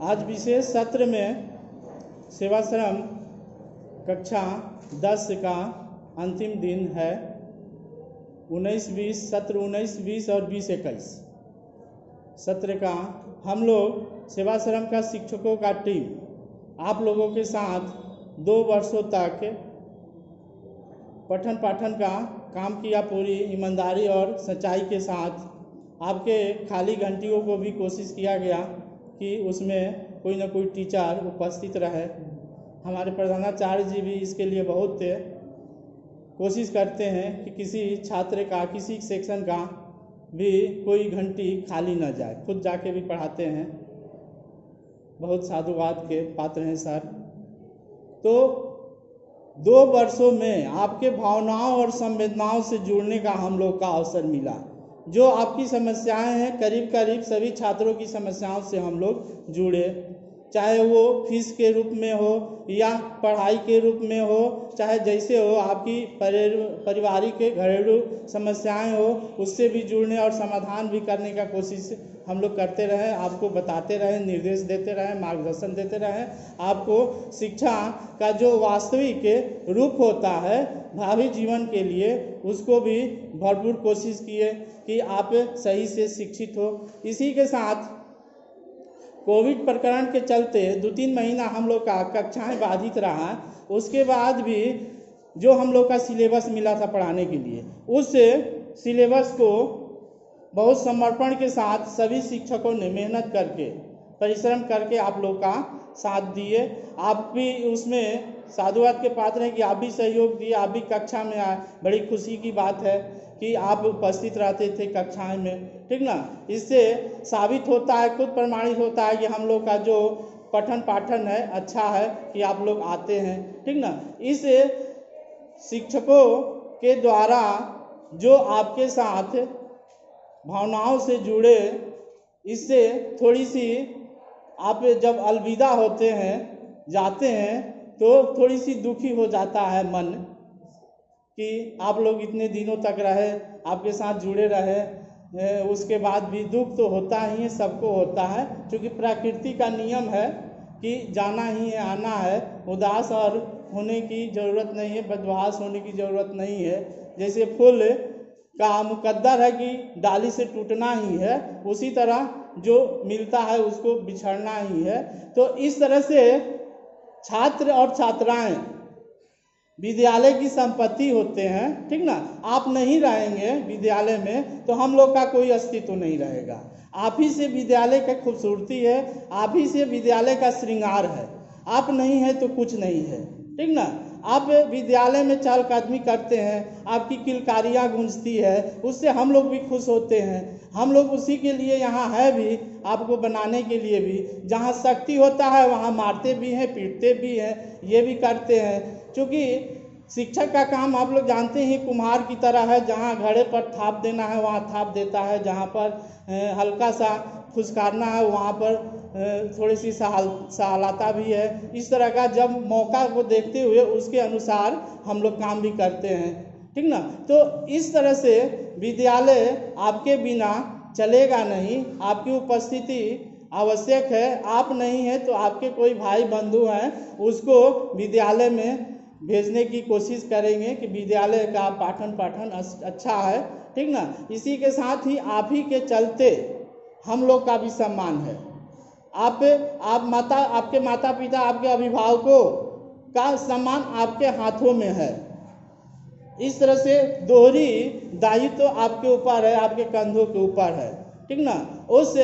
आज विशेष सत्र में सेवाश्रम कक्षा 10 का अंतिम दिन है। 19-20 सत्र 19-20 और 20-21 सत्र का हम लोग सेवाश्रम का शिक्षकों का टीम आप लोगों के साथ 2 वर्षों तक पठन पाठन का काम किया। पूरी ईमानदारी और सच्चाई के साथ आपके खाली घंटियों को भी कोशिश किया गया कि उसमें कोई ना कोई टीचर उपस्थित रहे। हमारे प्रधानाचार्य जी भी इसके लिए बहुत कोशिश करते हैं कि किसी छात्र का, किसी सेक्शन का भी कोई घंटी खाली न जाए। खुद जाके भी पढ़ाते हैं, बहुत साधुवाद के पात्र हैं सर। तो 2 वर्षों में आपके भावनाओं और संवेदनाओं से जुड़ने का हम लोग का अवसर मिला। जो आपकी समस्याएं हैं, करीब करीब सभी छात्रों की समस्याओं से हम लोग जुड़े, चाहे वो फीस के रूप में हो या पढ़ाई के रूप में हो, चाहे जैसे हो, आपकी पारिवारिक घरेलू समस्याएं हो, उससे भी जुड़ने और समाधान भी करने का कोशिश हम लोग करते रहे। आपको बताते रहे, निर्देश देते रहे, मार्गदर्शन देते रहे। आपको शिक्षा का जो वास्तविक रूप होता है भावी जीवन के लिए, उसको भी भरपूर कोशिश किए कि आप सही से शिक्षित हो। इसी के साथ कोविड प्रकरण के चलते 2-3 महीना हम लोग का कक्षाएं बाधित रहा। उसके बाद भी जो हम लोग का सिलेबस मिला था पढ़ाने के लिए, उस सिलेबस को बहुत समर्पण के साथ सभी शिक्षकों ने मेहनत करके, परिश्रम करके आप लोग का साथ दिए। आप भी उसमें साधुवाद के पात्र हैं कि आप भी सहयोग दिए, आप भी कक्षा में आए। बड़ी खुशी की बात है कि आप उपस्थित रहते थे कक्षाएं में, ठीक ना। इससे साबित होता है, खुद प्रमाणित होता है कि हम लोग का जो पठन पाठन है अच्छा है, कि आप लोग आते हैं, ठीक ना। इस शिक्षकों के द्वारा जो आपके साथ भावनाओं से जुड़े, इससे थोड़ी सी आप जब अलविदा होते हैं, जाते हैं, तो थोड़ी सी दुखी हो जाता है मन कि आप लोग इतने दिनों तक रहे, आपके साथ जुड़े रहे। उसके बाद भी दुख तो होता ही है, सबको होता है, क्योंकि प्रकृति का नियम है कि जाना ही है, आना है। उदास और होने की ज़रूरत नहीं है, बदवास होने की ज़रूरत नहीं है। जैसे फूल का मुकद्दर है कि डाली से टूटना ही है, उसी तरह जो मिलता है उसको बिछड़ना ही है। तो इस तरह से छात्र और छात्राएं विद्यालय की संपत्ति होते हैं, ठीक ना। आप नहीं रहेंगे विद्यालय में तो हम लोग का कोई अस्तित्व नहीं रहेगा। आप ही से विद्यालय का खूबसूरती है, आप ही से विद्यालय का श्रृंगार है। आप नहीं है तो कुछ नहीं है, ठीक ना। आप विद्यालय में चहलकदमी करते हैं, आपकी किलकारियाँ गूंजती है, उससे हम लोग भी खुश होते हैं। हम लोग उसी के लिए यहाँ है भी, आपको बनाने के लिए भी। जहाँ शक्ति होता है वहाँ मारते भी हैं, पीटते भी हैं, ये भी करते हैं। क्योंकि शिक्षक का काम आप लोग जानते हैं कुम्हार की तरह है, जहाँ घड़े पर थाप देना है वहाँ थाप देता है, जहाँ पर हल्का सा फुसकारना है वहाँ पर थोड़ी सी सहलाता भी है। इस तरह का जब मौका को देखते हुए उसके अनुसार हम लोग काम भी करते हैं, ठीक ना। तो इस तरह से विद्यालय आपके बिना चलेगा नहीं, आपकी उपस्थिति आवश्यक है। आप नहीं हैं तो आपके कोई भाई बंधु हैं, उसको विद्यालय में भेजने की कोशिश करेंगे कि विद्यालय का पाठन अच्छा है, ठीक ना। इसी के साथ ही आप ही के चलते हम लोग का भी सम्मान है। आपके माता पिता, आपके अभिभावकों का सम्मान आपके हाथों में है। इस तरह से दोहरी दायित्व तो आपके ऊपर है, आपके कंधों के ऊपर है, ठीक ना। उस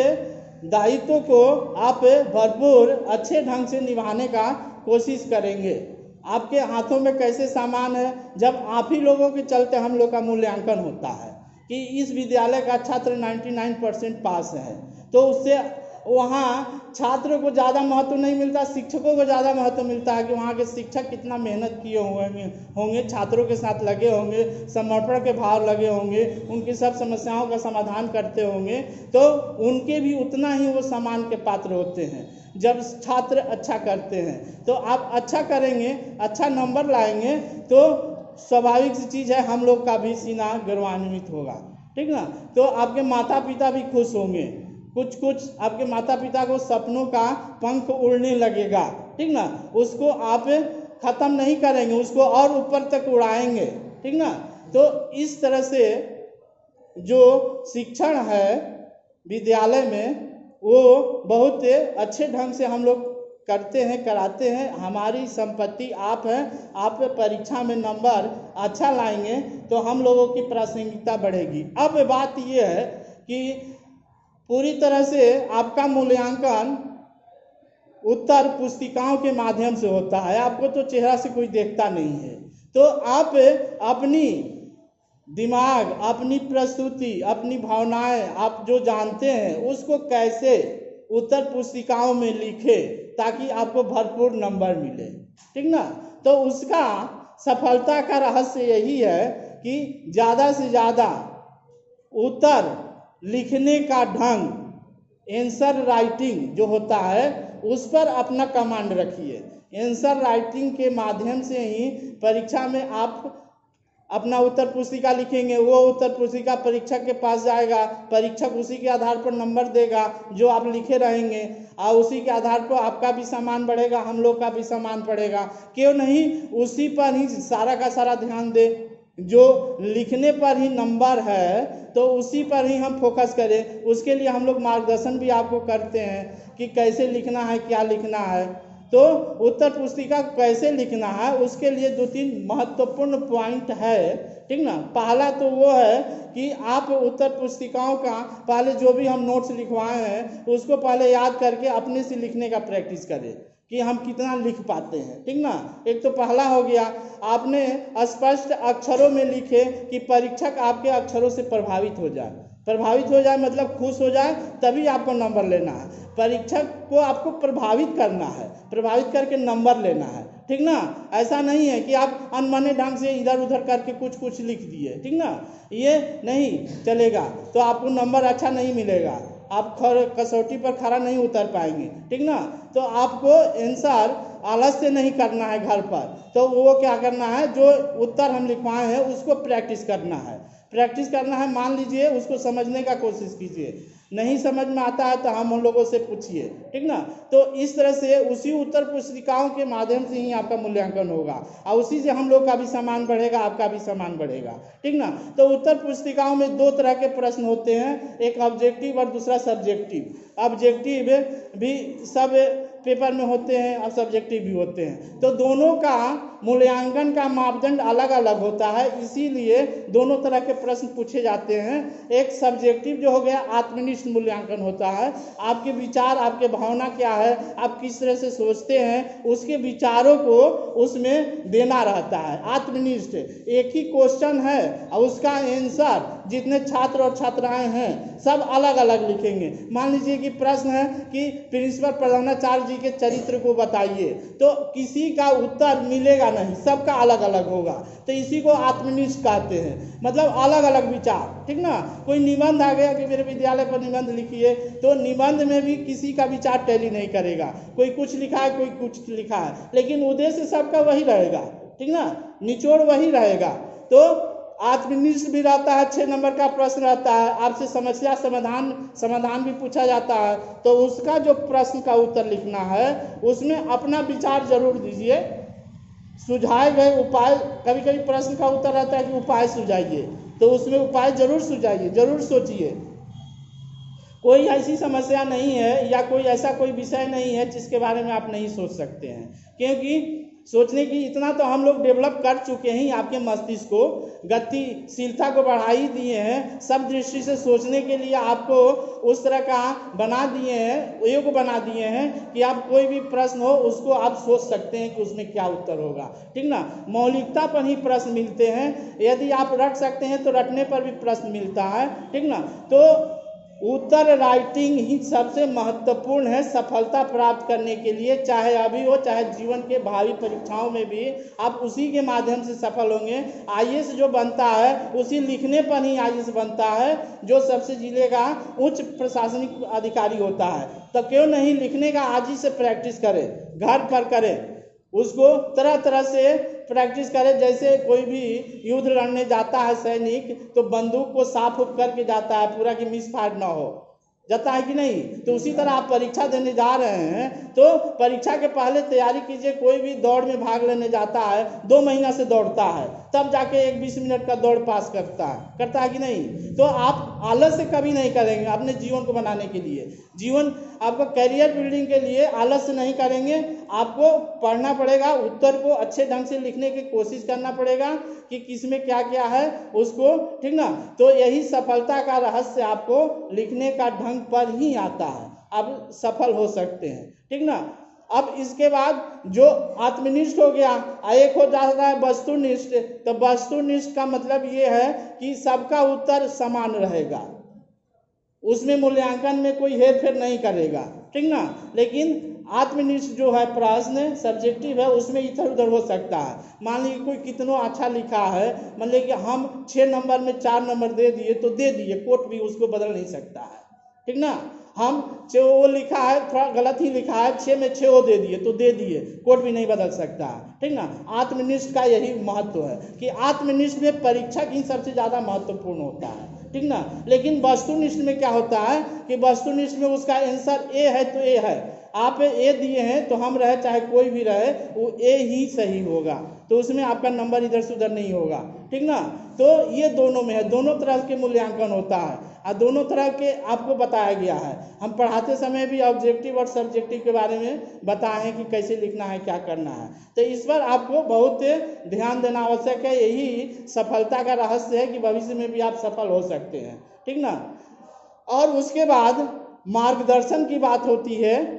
दायित्व को आप भरपूर अच्छे ढंग से निभाने का कोशिश करेंगे। आपके हाथों में कैसे सामान है, जब आप ही लोगों के चलते हम लोग का मूल्यांकन होता है कि इस विद्यालय का छात्र 99% पास है, तो उससे वहाँ छात्रों को ज़्यादा महत्व नहीं मिलता, शिक्षकों को ज़्यादा महत्व मिलता है कि वहाँ के शिक्षक कितना मेहनत किए होंगे, छात्रों के साथ लगे होंगे, समर्पण के भाव लगे होंगे, उनकी सब समस्याओं का समाधान करते होंगे, तो उनके भी उतना ही वो सम्मान के पात्र होते हैं। जब छात्र अच्छा करते हैं तो आप अच्छा करेंगे, अच्छा नंबर लाएंगे, तो स्वाभाविक सी चीज़ है हम लोग का भी सीना गौरवान्वित होगा, ठीक ना। तो आपके माता पिता भी खुश होंगे कुछ कुछ आपके माता पिता को सपनों का पंख उड़ने लगेगा, ठीक ना, उसको आप खत्म नहीं करेंगे, उसको और ऊपर तक उड़ाएंगे, ठीक ना। तो इस तरह से जो शिक्षण है विद्यालय में वो बहुत अच्छे ढंग से हम लोग करते हैं, कराते हैं। हमारी संपत्ति आप हैं, आप परीक्षा में नंबर अच्छा लाएंगे तो हम लोगों की प्रासंगिकता बढ़ेगी। अब बात ये है कि पूरी तरह से आपका मूल्यांकन उत्तर पुस्तिकाओं के माध्यम से होता है, आपको तो चेहरा से कोई देखता नहीं है। तो आप अपनी दिमाग, अपनी प्रस्तुति, अपनी भावनाएं आप जो जानते हैं उसको कैसे उत्तर पुस्तिकाओं में लिखे ताकि आपको भरपूर नंबर मिले, ठीक ना। तो उसका सफलता का रहस्य यही है कि ज़्यादा से ज़्यादा उत्तर लिखने का ढंग, आंसर राइटिंग जो होता है उस पर अपना कमांड रखिए। आंसर राइटिंग के माध्यम से ही परीक्षा में आप अपना उत्तर पुस्तिका लिखेंगे, वो उत्तर पुस्तिका परीक्षक के पास जाएगा, परीक्षक उसी के आधार पर नंबर देगा जो आप लिखे रहेंगे, और उसी के आधार पर आपका भी सम्मान बढ़ेगा, हम लोग का भी सम्मान बढ़ेगा। क्यों नहीं उसी पर ही सारा का सारा ध्यान दे, जो लिखने पर ही नंबर है तो उसी पर ही हम फोकस करें। उसके लिए हम लोग मार्गदर्शन भी आपको करते हैं कि कैसे लिखना है, क्या लिखना है। तो उत्तर पुस्तिका कैसे लिखना है उसके लिए 2-3 महत्वपूर्ण पॉइंट है, ठीक ना। पहला तो वो है कि आप उत्तर पुस्तिकाओं का पहले जो भी हम नोट्स लिखवाए हैं उसको पहले याद करके अपने से लिखने का प्रैक्टिस करें कि हम कितना लिख पाते हैं, ठीक ना। एक तो पहला हो गया, आपने स्पष्ट अक्षरों में लिखे कि परीक्षक आपके अक्षरों से प्रभावित हो जाए, मतलब खुश हो जाए, तभी आपको नंबर लेना है। परीक्षक को आपको प्रभावित करना है, प्रभावित करके नंबर लेना है, ठीक ना। ऐसा नहीं है कि आप अनमने ढंग से इधर उधर करके कुछ लिख दिए, ठीक ना, ये नहीं चलेगा, तो आपको नंबर अच्छा नहीं मिलेगा, आप कसौटी पर खरा नहीं उतर पाएंगे, ठीक ना। तो आपको आंसर आलस्य नहीं करना है घर पर, तो वो क्या करना है, जो उत्तर हम लिखवाए हैं उसको प्रैक्टिस करना है। मान लीजिए उसको समझने का कोशिश कीजिए, नहीं समझ में आता है तो हम लोगों से पूछिए, ठीक ना। तो इस तरह से उसी उत्तर पुस्तिकाओं के माध्यम से ही आपका मूल्यांकन होगा और उसी से हम लोग का भी सम्मान बढ़ेगा, आपका भी सम्मान बढ़ेगा, ठीक ना। तो उत्तर पुस्तिकाओं में 2 तरह के प्रश्न होते हैं, एक ऑब्जेक्टिव और दूसरा सब्जेक्टिव। ऑब्जेक्टिव भी सब पेपर में होते हैं और सब्जेक्टिव भी होते हैं, तो दोनों का मूल्यांकन का मापदंड अलग अलग होता है, इसीलिए दोनों तरह के प्रश्न पूछे जाते हैं। एक सब्जेक्टिव जो हो गया आत्मनिष्ठ मूल्यांकन होता है, आपके विचार, आपके भावना क्या है, आप किस तरह से सोचते हैं, उसके विचारों को उसमें देना रहता है। आत्मनिष्ठ एक ही क्वेश्चन है और उसका आंसर जितने छात्र और छात्राएं हैं सब अलग अलग लिखेंगे। मान लीजिए कि प्रश्न है कि प्रिंसिपल प्रधानाचार्य जी के चरित्र को बताइए, तो किसी का उत्तर मिलेगा नहीं, सबका अलग अलग होगा, तो इसी को आत्मनिष्ठ कहते हैं, मतलब अलग अलग विचार, ठीक ना। कोई निबंध आ गया कि मेरे विद्यालय पर निबंध लिखिए, तो निबंध में भी किसी का विचार टैली नहीं करेगा, कोई कुछ लिखा है, कोई कुछ लिखा है, लेकिन उद्देश्य सबका वही रहेगा, ठीक ना, निचोड़ वही रहेगा। तो आत्मनिष्ठ भी रहता है, 6 नंबर का प्रश्न रहता है, आपसे समस्या समाधान भी पूछा जाता है, तो उसका जो प्रश्न का उत्तर लिखना है उसमें अपना विचार जरूर दीजिए, सुझाए गए उपाय, कभी कभी प्रश्न का उत्तर रहता है कि उपाय सुझाइए, तो उसमें उपाय जरूर सुझाइए, जरूर सोचिए। कोई ऐसी समस्या नहीं है या कोई ऐसा कोई विषय नहीं है जिसके बारे में आप नहीं सोच सकते हैं, क्योंकि सोचने की इतना तो हम लोग डेवलप कर चुके हैं, आपके मस्तिष्क को गतिशीलता को बढ़ा ही दिए हैं, सब दृष्टि से सोचने के लिए आपको उस तरह का बना दिए हैं, योग्य बना दिए हैं कि आप कोई भी प्रश्न हो उसको आप सोच सकते हैं कि उसमें क्या उत्तर होगा, ठीक ना। मौलिकता पर ही प्रश्न मिलते हैं, यदि आप रट सकते हैं तो रटने पर भी प्रश्न मिलता है, ठीक ना। तो उत्तर राइटिंग ही सबसे महत्वपूर्ण है सफलता प्राप्त करने के लिए, चाहे अभी हो चाहे जीवन के भावी परीक्षाओं में भी आप उसी के माध्यम से सफल होंगे। आईएएस जो बनता है उसी लिखने पर ही आईएएस बनता है, जो सबसे जिले का उच्च प्रशासनिक अधिकारी होता है। तो क्यों नहीं लिखने का आज ही से प्रैक्टिस करें, घर पर करें, उसको तरह तरह से प्रैक्टिस करें। जैसे कोई भी युद्ध लड़ने जाता है सैनिक, तो बंदूक को साफ उप करके जाता है पूरा कि मिस फायर ना हो, जाता है कि नहीं। तो उसी तरह आप परीक्षा देने जा रहे हैं तो परीक्षा के पहले तैयारी कीजिए। कोई भी दौड़ में भाग लेने जाता है 2 महीना से दौड़ता है, तब जाके एक 20 मिनट का दौड़ पास करता है कि नहीं। तो आप आलस से कभी नहीं करेंगे अपने जीवन को बनाने के लिए, जीवन आपका करियर बिल्डिंग के लिए आलस से नहीं करेंगे। आपको पढ़ना पड़ेगा, उत्तर को अच्छे ढंग से लिखने की कोशिश करना पड़ेगा कि किसमें क्या क्या है उसको, ठीक ना। तो यही सफलता का रहस्य आपको लिखने का ढंग पर ही आता है, आप सफल हो सकते हैं, ठीक ना। अब इसके बाद जो आत्मनिष्ठ हो गया, एक हो जाता है वस्तुनिष्ठ। तो वस्तुनिष्ठ का मतलब ये है कि सबका उत्तर समान रहेगा, उसमें मूल्यांकन में कोई हेर फेर नहीं करेगा, ठीक ना। लेकिन आत्मनिष्ठ जो है प्रश्न सब्जेक्टिव है, उसमें इधर उधर हो सकता है। मान लीजिए कोई कितना अच्छा लिखा है, मान लीजिए कि हम 6 नंबर में 4 नंबर दे दिए तो दे दिए, कोर्ट भी उसको बदल नहीं सकता है, ठीक ना। हम जो वो लिखा है थोड़ा गलत ही लिखा है, 6 में 6 वो दे दिए तो दे दिए, कोर्ट भी नहीं बदल सकता है, ठीक ना। आत्मनिष्ठ का यही महत्व है कि आत्मनिष्ठ में परीक्षा ही सबसे ज़्यादा महत्वपूर्ण होता है, ठीक ना। लेकिन वस्तुनिष्ठ में क्या होता है कि वस्तुनिष्ठ में उसका आंसर ए है तो ए है, आप ए दिए हैं तो हम रहे चाहे कोई भी रहे वो ए ही सही होगा, तो उसमें आपका नंबर इधर से उधर नहीं होगा, ठीक ना। तो ये दोनों में है, दोनों तरह के मूल्यांकन होता है और दोनों तरह के आपको बताया गया है। हम पढ़ाते समय भी ऑब्जेक्टिव और सब्जेक्टिव के बारे में बताए हैं कि कैसे लिखना है, क्या करना है। तो इस पर आपको बहुत ध्यान देना आवश्यक है। यही सफलता का रहस्य है कि भविष्य में भी आप सफल हो सकते हैं, ठीक ना। और उसके बाद मार्गदर्शन की बात होती है,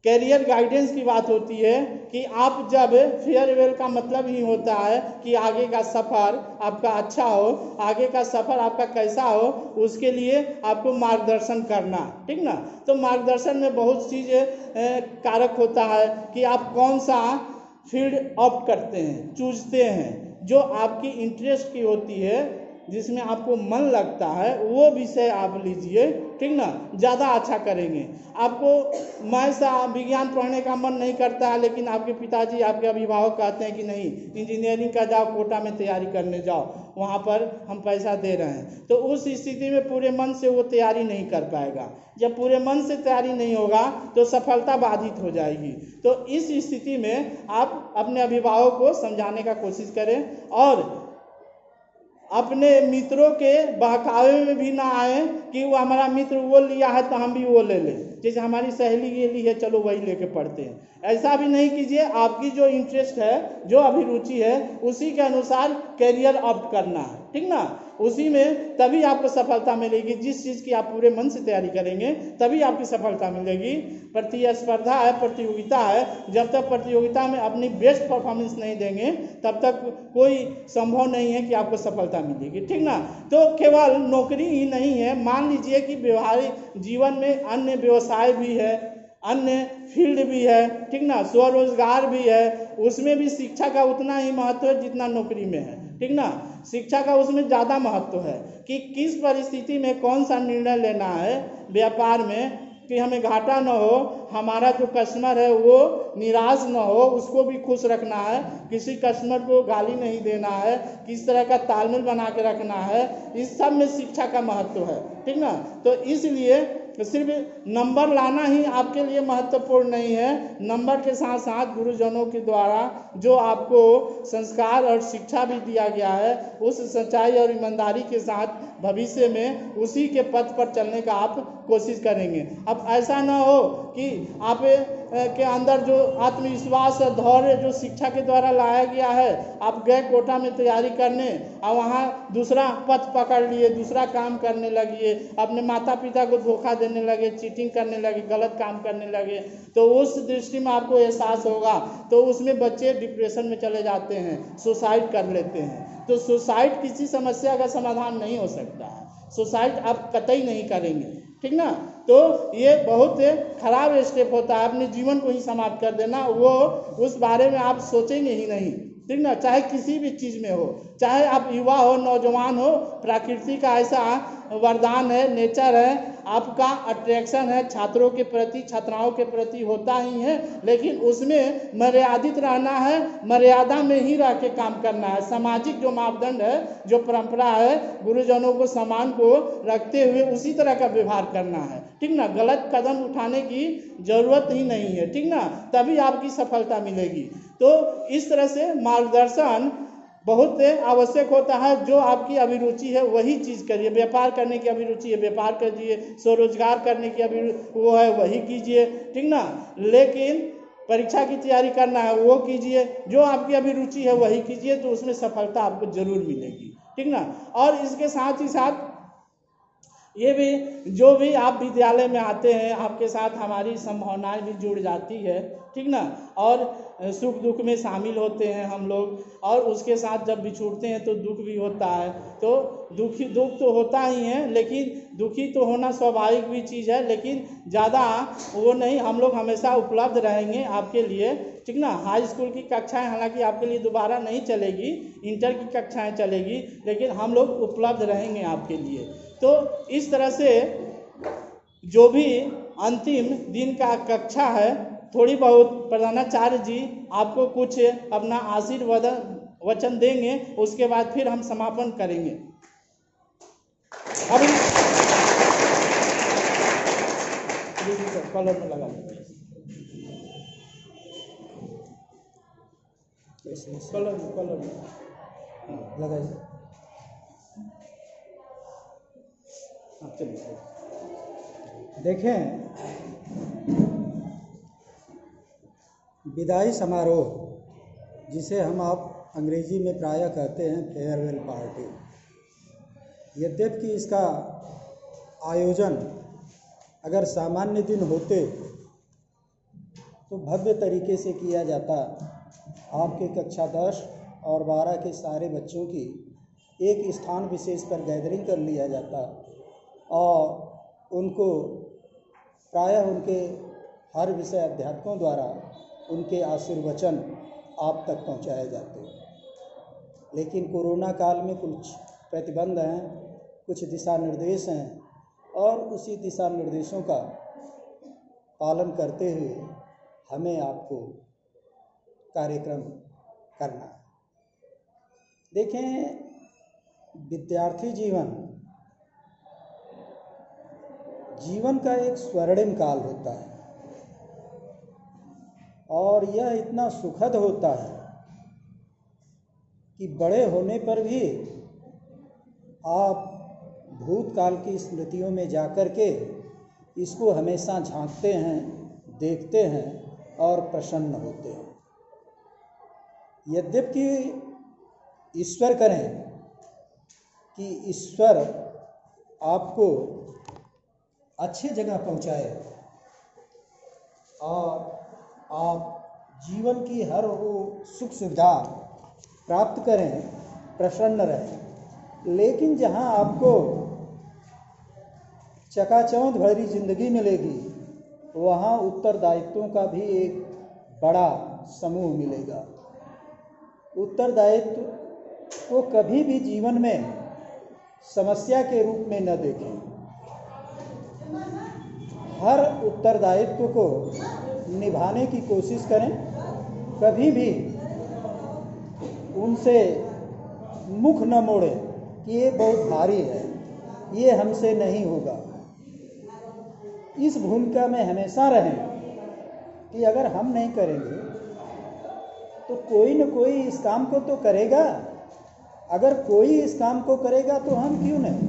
कैरियर गाइडेंस की बात होती है कि आप जब फेयरवेल का मतलब ही होता है कि आगे का सफ़र आपका अच्छा हो, आगे का सफ़र आपका कैसा हो, उसके लिए आपको मार्गदर्शन करना, ठीक ना। तो मार्गदर्शन में बहुत चीज़ कारक होता है कि आप कौन सा फील्ड ऑप्ट करते हैं, चूजते हैं, जो आपकी इंटरेस्ट की होती है, जिसमें आपको मन लगता है वो विषय आप लीजिए, ठीक ना, ज़्यादा अच्छा करेंगे। आपको मैथ्स विज्ञान पढ़ने का मन नहीं करता है, लेकिन आपके पिताजी आपके अभिभावक कहते हैं कि नहीं इंजीनियरिंग का जाओ, कोटा में तैयारी करने जाओ, वहाँ पर हम पैसा दे रहे हैं, तो उस स्थिति में पूरे मन से वो तैयारी नहीं कर पाएगा। जब पूरे मन से तैयारी नहीं होगा तो सफलता बाधित हो जाएगी। तो इस स्थिति में आप अपने अभिभावक को समझाने का कोशिश करें और अपने मित्रों के बहकावे में भी ना आए कि वो हमारा मित्र वो लिया है तो हम भी वो ले लें, जैसे हमारी सहेली ये ली है चलो वही लेके पढ़ते हैं। ऐसा भी नहीं कीजिए। आपकी जो इंटरेस्ट है, जो अभिरुचि है, उसी के अनुसार कैरियर ऑप्ट करना है, ठीक ना। उसी में तभी आपको सफलता मिलेगी। जिस चीज़ की आप पूरे मन से तैयारी करेंगे तभी आपकी सफलता मिलेगी। प्रतिस्पर्धा है, प्रतियोगिता है, जब तक प्रतियोगिता में अपनी बेस्ट परफॉर्मेंस नहीं देंगे तब तक कोई संभव नहीं है कि आपको सफलता मिलेगी, ठीक ना। तो केवल नौकरी ही नहीं है, मान लीजिए कि व्यवहारिक जीवन में अन्य व्यवसाय भी है, अन्य फील्ड भी है, ठीक ना, स्वरोजगार भी है, उसमें भी शिक्षा का उतना ही महत्व है जितना नौकरी में है, ठीक ना। शिक्षा का उसमें ज़्यादा महत्व है कि किस परिस्थिति में कौन सा निर्णय लेना है व्यापार में कि हमें घाटा न हो, हमारा जो कस्टमर है वो निराश न हो, उसको भी खुश रखना है, किसी कस्टमर को गाली नहीं देना है, किस तरह का तालमेल बना के रखना है, इस सब में शिक्षा का महत्व है, ठीक ना। तो इसलिए सिर्फ नंबर लाना ही आपके लिए महत्वपूर्ण नहीं है, नंबर के साथ साथ गुरुजनों के द्वारा जो आपको संस्कार और शिक्षा भी दिया गया है, उस सच्चाई और ईमानदारी के साथ भविष्य में उसी के पथ पर चलने का आप कोशिश करेंगे। अब ऐसा ना हो कि आप के अंदर जो आत्मविश्वास और धैर्य जो शिक्षा के द्वारा लाया गया है, आप गए कोटा में तैयारी करने और वहाँ दूसरा पथ पकड़ लिए, दूसरा काम करने लगिए, अपने माता पिता को धोखा देने लगे, चीटिंग करने लगे, गलत काम करने लगे, तो उस दृष्टि में आपको एहसास होगा। तो उसमें बच्चे डिप्रेशन में चले जाते हैं, सुसाइड कर लेते हैं। तो सुसाइड किसी समस्या का समाधान नहीं हो सकता है, सुसाइड आप कतई नहीं करेंगे, ठीक ना। तो ये बहुत खराब स्टेप होता है, अपने जीवन को ही समाप्त कर देना, वो उस बारे में आप सोचेंगे ही नहीं, ठीक ना। चाहे किसी भी चीज़ में हो, चाहे आप युवा हो, नौजवान हो, प्रकृति का ऐसा वरदान है, नेचर है, आपका अट्रैक्शन है छात्रों के प्रति, छात्राओं के प्रति होता ही है, लेकिन उसमें मर्यादित रहना है, मर्यादा में ही रह के काम करना है। सामाजिक जो मापदंड है, जो परंपरा है, गुरुजनों को सम्मान को रखते हुए उसी तरह का व्यवहार करना है, ठीक ना। गलत कदम उठाने की जरूरत ही नहीं है, ठीक ना, तभी आपकी सफलता मिलेगी। तो इस तरह से मार्गदर्शन बहुत आवश्यक होता है। जो आपकी अभिरुचि है वही चीज़ करिए। व्यापार करने की अभिरुचि है, व्यापार करिए। स्वरोजगार करने की वो है, वही कीजिए, ठीक ना। लेकिन परीक्षा की तैयारी करना है वो कीजिए, जो आपकी अभिरुचि है वही कीजिए, तो उसमें सफलता आपको जरूर मिलेगी, ठीक ना। और इसके साथ ही साथ ये भी, जो भी आप विद्यालय में आते हैं, आपके साथ हमारी संभावनाएं भी जुड़ जाती है, ठीक ना। और सुख दुख में शामिल होते हैं हम लोग, और उसके साथ जब बिछुड़ते हैं तो दुख भी होता है। तो दुख तो होता ही है, लेकिन दुखी तो होना स्वाभाविक भी चीज़ है, लेकिन ज़्यादा वो नहीं। हम लोग हमेशा उपलब्ध रहेंगे आपके लिए, ठीक ना। हाई स्कूल की कक्षाएं हालांकि आपके लिए दोबारा नहीं चलेगी, इंटर की कक्षाएं चलेगी, लेकिन हम लोग उपलब्ध रहेंगे आपके लिए। तो इस तरह से जो भी अंतिम दिन का कक्षा है, थोड़ी बहुत प्रधानाचार्य जी आपको कुछ अपना आशीर्वाद वचन देंगे, उसके बाद फिर हम समापन करेंगे। अभी कलर में लगा कलर में लगाइए। देखें, विदाई समारोह जिसे हम आप अंग्रेजी में प्रायः कहते हैं फेयरवेल पार्टी, यद्यपि इसका आयोजन अगर सामान्य दिन होते तो भव्य तरीके से किया जाता। आपके कक्षा 10 और 12 के सारे बच्चों की एक स्थान विशेष पर गैदरिंग कर लिया जाता और उनको प्रायः उनके हर विषय अध्यापकों द्वारा उनके आशीर्वचन आप तक पहुंचाए जाते। लेकिन कोरोना काल में कुछ प्रतिबंध हैं, कुछ दिशा निर्देश हैं, और उसी दिशा निर्देशों का पालन करते हुए हमें आपको कार्यक्रम करना है। देखें, विद्यार्थी जीवन का एक स्वर्णिम काल होता है, और यह इतना सुखद होता है कि बड़े होने पर भी आप भूतकाल की स्मृतियों में जाकर के इसको हमेशा झांकते हैं, देखते हैं और प्रसन्न होते हैं। यद्यपि ईश्वर करें कि ईश्वर आपको अच्छी जगह पहुंचाए और आप जीवन की हर वो सुख सुविधा प्राप्त करें, प्रसन्न रहें, लेकिन जहां आपको चकाचौंध भरी जिंदगी मिलेगी, वहां उत्तरदायित्वों का भी एक बड़ा समूह मिलेगा। उत्तरदायित्व को कभी भी जीवन में समस्या के रूप में न देखें। हर उत्तरदायित्व को निभाने की कोशिश करें, कभी भी उनसे मुख न मोड़ें कि ये बहुत भारी है, ये हमसे नहीं होगा। इस भूमिका में हमेशा रहें कि अगर हम नहीं करेंगे तो कोई न कोई इस काम को तो करेगा, अगर कोई इस काम को करेगा तो हम क्यों नहीं।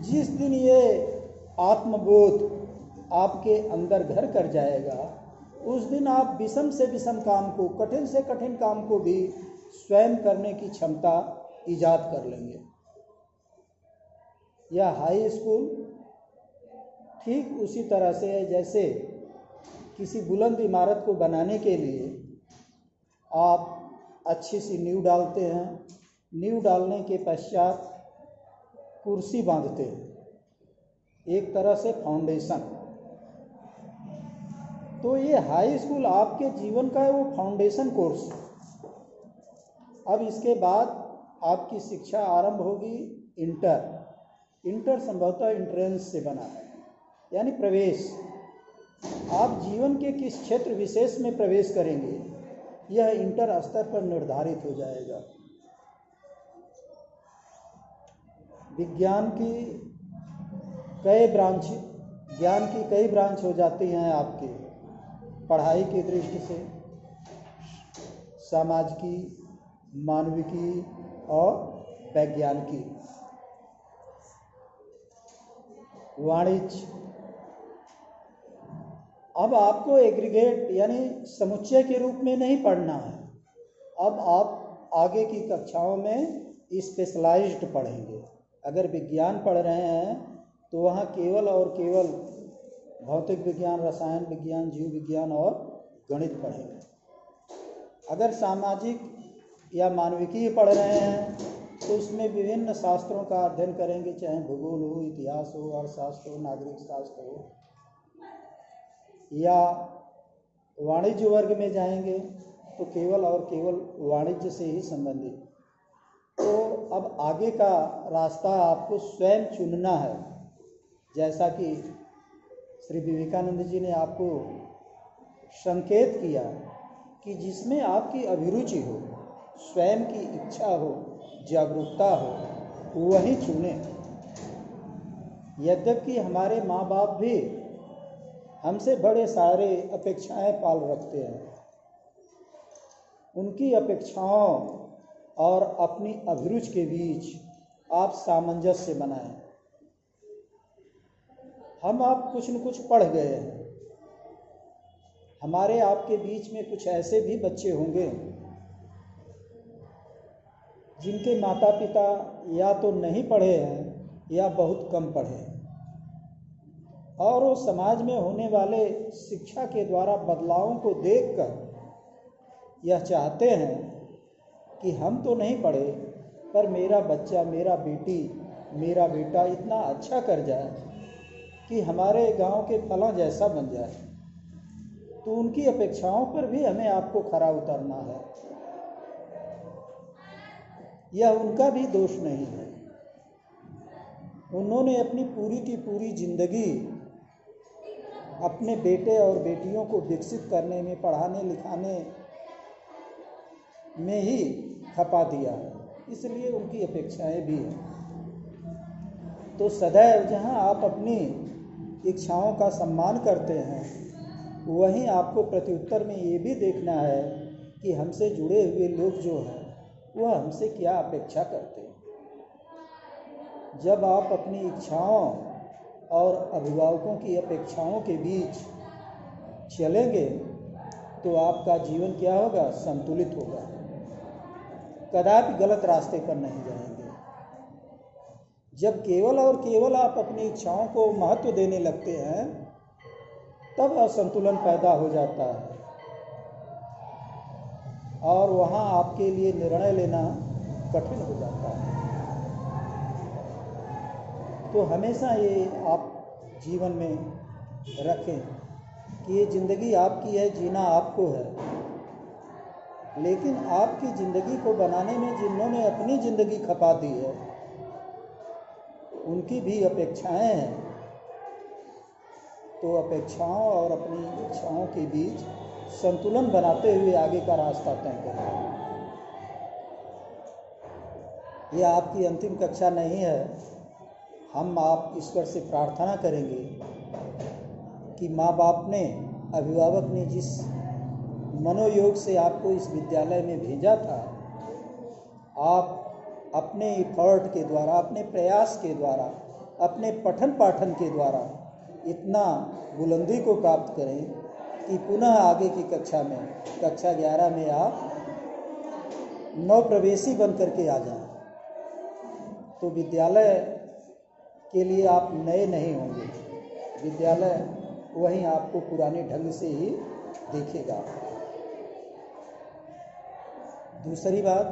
जिस दिन ये आत्मबोध आपके अंदर घर कर जाएगा, उस दिन आप विषम से विषम काम को, कठिन से कठिन काम को भी स्वयं करने की क्षमता ईजाद कर लेंगे। यह हाई स्कूल ठीक उसी तरह से है जैसे किसी बुलंद इमारत को बनाने के लिए आप अच्छी सी नींव डालते हैं, नींव डालने के पश्चात कुर्सी बांधते हैं, एक तरह से फाउंडेशन। तो ये हाई स्कूल आपके जीवन का वो फाउंडेशन कोर्स है। अब इसके बाद आपकी शिक्षा आरंभ होगी इंटर। इंटर संभवतः इंट्रेंस से बना है, यानी प्रवेश। आप जीवन के किस क्षेत्र विशेष में प्रवेश करेंगे यह इंटर स्तर पर निर्धारित हो जाएगा। विज्ञान की ज्ञान की कई ब्रांच हो जाती हैं आपके पढ़ाई की दृष्टि से, सामाजिकी, मानविकी और वैज्ञानिकी, वाणिज्य। अब आपको एग्रीगेट यानी समुच्चय के रूप में नहीं पढ़ना है, अब आप आगे की कक्षाओं में स्पेशलाइज्ड पढ़ेंगे। अगर विज्ञान पढ़ रहे हैं तो वहाँ केवल और केवल भौतिक विज्ञान, रसायन विज्ञान, जीव विज्ञान और गणित पढ़ेंगे। अगर सामाजिक या मानविकी पढ़ रहे हैं तो उसमें विभिन्न शास्त्रों का अध्ययन करेंगे, चाहे भूगोल हो, इतिहास हो, अर्थशास्त्र हो, नागरिक शास्त्र हो। या वाणिज्य वर्ग में जाएंगे तो केवल और केवल वाणिज्य से ही संबंधित। तो अब आगे का रास्ता आपको स्वयं चुनना है, जैसा कि श्री विवेकानंद जी ने आपको संकेत किया कि जिसमें आपकी अभिरुचि हो, स्वयं की इच्छा हो, जागरूकता हो, वही चुने। यद्यपि हमारे माँ बाप भी हमसे बड़े सारे अपेक्षाएं पाल रखते हैं, उनकी अपेक्षाओं और अपनी अभिरुचि के बीच आप सामंजस्य बनाएं। हम आप कुछ न कुछ पढ़ गए हैं, हमारे आपके बीच में कुछ ऐसे भी बच्चे होंगे जिनके माता पिता या तो नहीं पढ़े हैं या बहुत कम पढ़े हैं, और वो समाज में होने वाले शिक्षा के द्वारा बदलावों को देखकर यह चाहते हैं कि हम तो नहीं पढ़े पर मेरा बच्चा, मेरा बेटी, मेरा बेटा इतना अच्छा कर जाए कि हमारे गांव के फलां जैसा बन जाए। तो उनकी अपेक्षाओं पर भी हमें आपको खरा उतरना है। यह उनका भी दोष नहीं है, उन्होंने अपनी पूरी की पूरी जिंदगी अपने बेटे और बेटियों को विकसित करने में, पढ़ाने लिखाने में ही खपा दिया है, इसलिए उनकी अपेक्षाएं भी हैं। तो सदैव जहां आप अपनी इच्छाओं का सम्मान करते हैं, वहीं आपको प्रत्युत्तर में ये भी देखना है कि हमसे जुड़े हुए लोग जो हैं वह हमसे क्या अपेक्षा करते हैं। जब आप अपनी इच्छाओं और अभिभावकों की अपेक्षाओं के बीच चलेंगे तो आपका जीवन क्या होगा? संतुलित होगा, कदापि गलत रास्ते पर नहीं जाएंगे। जब केवल और केवल आप अपनी इच्छाओं को महत्व देने लगते हैं तब असंतुलन पैदा हो जाता है और वहाँ आपके लिए निर्णय लेना कठिन हो जाता है। तो हमेशा ये आप जीवन में रखें कि ये ज़िंदगी आपकी है, जीना आपको है, लेकिन आपकी ज़िंदगी को बनाने में जिन्होंने अपनी ज़िंदगी खपा दी है उनकी भी अपेक्षाएं हैं। तो अपेक्षाओं और अपनी इच्छाओं के बीच संतुलन बनाते हुए आगे का रास्ता तय करें। यह आपकी अंतिम कक्षा नहीं है। हम आप ईश्वर से प्रार्थना करेंगे कि माँ बाप ने, अभिभावक ने जिस मनोयोग से आपको इस विद्यालय में भेजा था, आप अपने एफर्ट के द्वारा, अपने प्रयास के द्वारा, अपने पठन पाठन के द्वारा इतना बुलंदी को प्राप्त करें कि पुनः आगे की कक्षा में, कक्षा 11 में आप नवप्रवेशी बन करके आ जाएं। तो विद्यालय के लिए आप नए नहीं होंगे, विद्यालय वहीं आपको पुराने ढंग से ही देखेगा। दूसरी बात,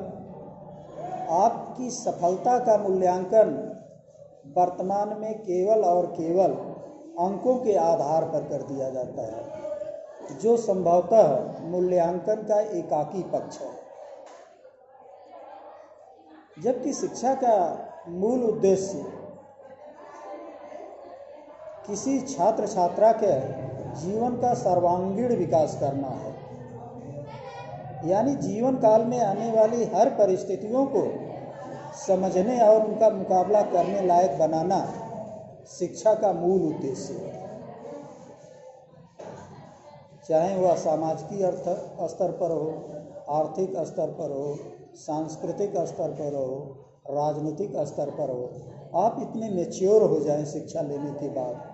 आपकी सफलता का मूल्यांकन वर्तमान में केवल और केवल अंकों के आधार पर कर दिया जाता है, जो संभवतः मूल्यांकन का एकाकी पक्ष है। जबकि शिक्षा का मूल उद्देश्य किसी छात्र छात्रा के जीवन का सर्वांगीण विकास करना है, यानी जीवन काल में आने वाली हर परिस्थितियों को समझने और उनका मुकाबला करने लायक बनाना शिक्षा का मूल उद्देश्य है। चाहे वह सामाजिक स्तर पर हो, आर्थिक स्तर पर हो, सांस्कृतिक स्तर पर हो, राजनीतिक स्तर पर हो, आप इतने मैच्योर हो जाएं शिक्षा लेने के बाद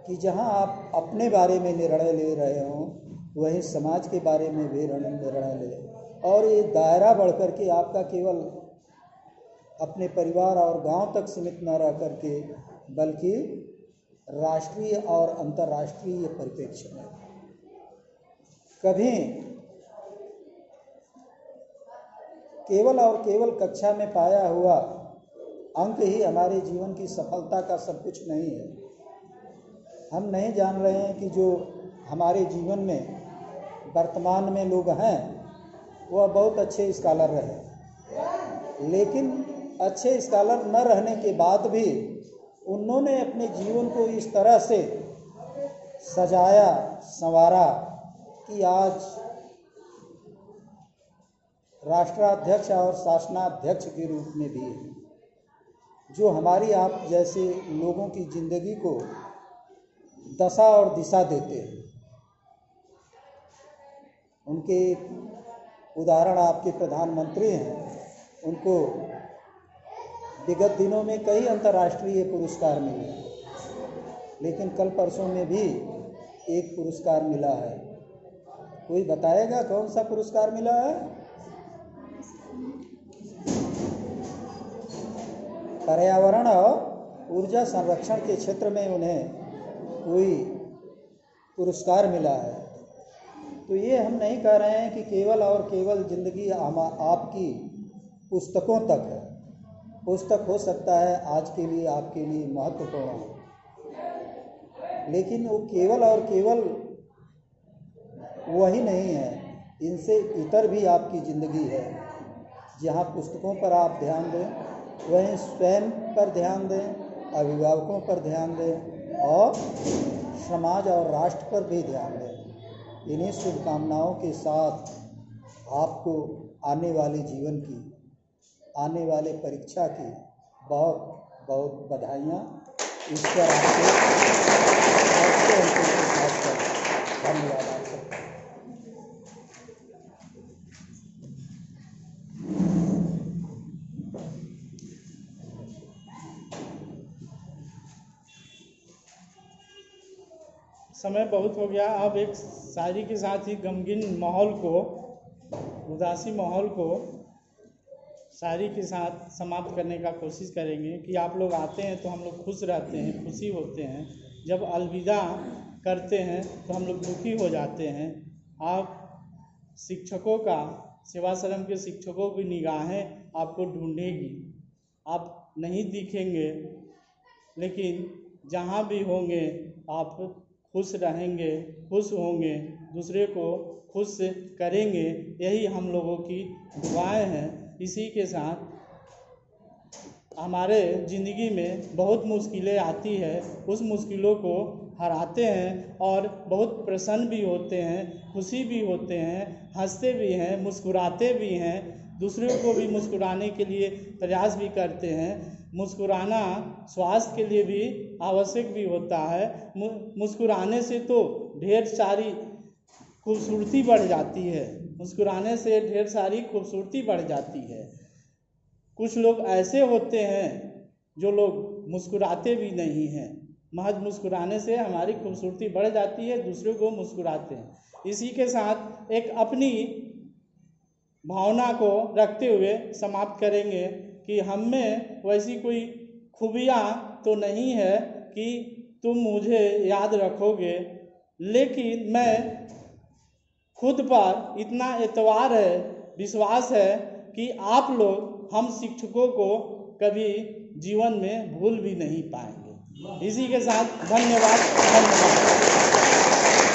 कि जहां आप अपने बारे में निर्णय ले रहे हों वहीं समाज के बारे में भी निर्णय लें, और ये दायरा बढ़ कर के आपका केवल अपने परिवार और गांव तक सीमित न रह करके बल्कि राष्ट्रीय और अंतर्राष्ट्रीय परिप्रेक्ष्य में। कभी केवल और केवल कक्षा में पाया हुआ अंक ही हमारे जीवन की सफलता का सब कुछ नहीं है। हम नहीं जान रहे हैं कि जो हमारे जीवन में वर्तमान में लोग हैं वह बहुत अच्छे स्कॉलर रहे, लेकिन अच्छे स्कॉलर न रहने के बाद भी उन्होंने अपने जीवन को इस तरह से सजाया संवारा कि आज राष्ट्राध्यक्ष और शासनाध्यक्ष के रूप में भी जो हमारी आप जैसे लोगों की जिंदगी को दशा और दिशा देते हैं। उनके उदाहरण आपके प्रधानमंत्री हैं, उनको विगत दिनों में कई अंतर्राष्ट्रीय पुरस्कार मिले, लेकिन कल परसों में भी एक पुरस्कार मिला है। कोई बताएगा कौन सा पुरस्कार मिला है? पर्यावरण और ऊर्जा संरक्षण के क्षेत्र में उन्हें कोई पुरस्कार मिला है। तो ये हम नहीं कह रहे हैं कि केवल और केवल जिंदगी आपकी पुस्तकों तक है। पुस्तक हो सकता है आज के लिए आपके लिए महत्वपूर्ण हो, लेकिन वो केवल और केवल वही नहीं है, इनसे इतर भी आपकी ज़िंदगी है। जहाँ पुस्तकों पर आप ध्यान दें वहीं स्वयं पर ध्यान दें, अभिभावकों पर ध्यान दें और समाज और राष्ट्र पर भी ध्यान दें। इन्हीं शुभकामनाओं के साथ आपको आने वाले जीवन की, आने वाले परीक्षा की बहुत बहुत बधाइयाँ। ईश्वर आपको धन्यवाद। आप सबका समय बहुत हो गया। अब एक शायरी के साथ ही गमगीन माहौल को, उदासी माहौल को शायरी के साथ समाप्त करने का कोशिश करेंगे कि आप लोग आते हैं तो हम लोग खुश रहते हैं, खुशी होते हैं। जब अलविदा करते हैं तो हम लोग दुखी हो जाते हैं। आप शिक्षकों का, सेवाश्रम के शिक्षकों की निगाहें आपको ढूंढेगी। आप नहीं दिखेंगे, लेकिन जहाँ भी होंगे आप खुश रहेंगे, खुश होंगे, दूसरे को खुश करेंगे। यही हम लोगों की दुआएं हैं। इसी के साथ हमारे ज़िंदगी में बहुत मुश्किलें आती है, उस मुश्किलों को हराते हैं और बहुत प्रसन्न भी होते हैं, खुशी भी होते हैं, हंसते भी हैं, मुस्कुराते भी हैं, दूसरों को भी मुस्कुराने के लिए प्रयास भी करते हैं। मुस्कुराना स्वास्थ्य के लिए भी आवश्यक भी होता है। मुस्कुराने से तो ढेर सारी खूबसूरती बढ़ जाती है, मुस्कुराने से ढेर सारी खूबसूरती बढ़ जाती है। कुछ लोग ऐसे होते हैं जो लोग मुस्कुराते भी नहीं हैं, महज मुस्कुराने से हमारी खूबसूरती बढ़ जाती है, दूसरों को मुस्कुराते हैं। इसी के साथ एक अपनी भावना को रखते हुए समाप्त करेंगे कि हम में वैसी कोई खूबियाँ तो नहीं है कि तुम मुझे याद रखोगे, लेकिन मैं खुद पर इतना एतबार है, विश्वास है कि आप लोग हम शिक्षकों को कभी जीवन में भूल भी नहीं पाएंगे। इसी के साथ धन्यवाद।